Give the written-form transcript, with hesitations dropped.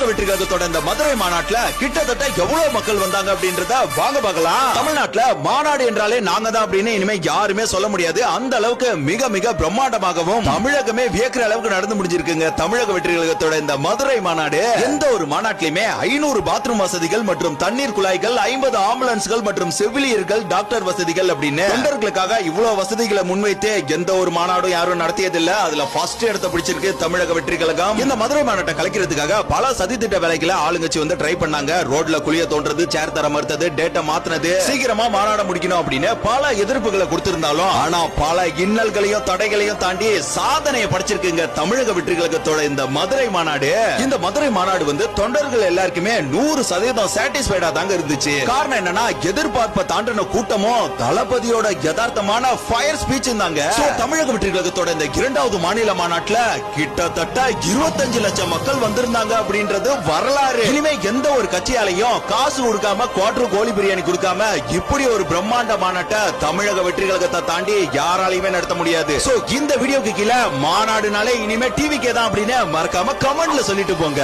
தமிழக வெற்றி கழகத்தோட இந்த மதுரை மாநாட்டுல கிட்டத்தட்ட எவ்வளவு மக்கள் வந்தாங்க அப்படின்றத வாங்க பார்க்கலாம். தமிழ்நாட்டுல மாநாடு என்றாலே நாங்க தான் அப்படின்னு இனிமே யாருமே சொல்ல முடியாது. அந்த அளவுக்கு மிக மிக பிரம்மாண்டமாகவும் தமிழகமே வியக்கிற அளவுக்கு நடந்து முடிஞ்சிருக்குங்க தமிழக வெற்றி கழகத்தோட இந்த மதுரை மாநாடு. எந்த ஒரு மாநாட்டிலுமே 500 பாத்ரூம் வசதிகள் மற்றும் தண்ணீர் குழாய்கள், 50 ஆம்புலன்ஸ்கள் மற்றும் செவிலியர்கள், டாக்டர் வசதிகள் அப்படின்னு தொண்டர்களுக்காக இவ்வளவு வசதிகளை முன்வைத்து எந்த ஒரு மாநாடும் யாரும் நடத்தியதில்லை. அதுல ஃபர்ஸ்ட் இடத்தை பிடிச்சிருக்கு தமிழக வெற்றி கழகம். இந்த மதுரை மாநாட்டை கலைக்கிறதுக்காக பல சதித்திட்ட வேலைகளை ஆளுங்கட்சி வந்து ட்ரை பண்ணாங்க. ரோட்ல குளிய தோன்றது, சேர் தர மறுத்தது, டேட்டா மாத்தினது, சீக்கிரமா மாநாட முடிக்கணும் அப்படின்னு பல எதிர்ப்புகளை கொடுத்திருந்தாலும் ஆனா பல இன்னல்களையும் தடைகளையும் தாண்டி சாதனையை படைச்சிருக்குங்க தமிழக வெற்றி கழகத்தோட இந்த மதுரை மாநாடு. இந்த மதுரை மாநாடு வந்து தொண்டர்கள் எல்லாருக்குமே 100% சாட்டிஸ்பைடா தாங்க இருந்துச்சு. காரணம் என்னன்னா எதிர்பார்ப்பை தாண்டின கூட்டமும் தளபதியோட யதார்த்தமான ஃபயர் ஸ்பீச் இருந்தாங்க. தமிழக வெற்றி கழகத்தோட இந்த இரண்டாவது மாநில மாநாட்டுல கிட்டத்தட்ட 25 லட்சம் மக்கள் வந்திருந்தாங்க அப்படின்றது வரலாறு. இனிமே எந்த ஒரு கட்சியாலையும் காசு கொடுக்காம குவார்டர் கோழி பிரியாணி கொடுக்காம இப்படி ஒரு பிரம்மாண்ட மாநாட்டை தமிழக வெற்றி கழகத்தை தாண்டி யாராலையுமே நடத்த முடியாது. இந்த வீடியோக்கு கீழே மாநாடுனாலே இனிமே டிவிக்கே தான் அப்படின்னு மறக்காம கமெண்ட்ல சொல்லிட்டு போங்க.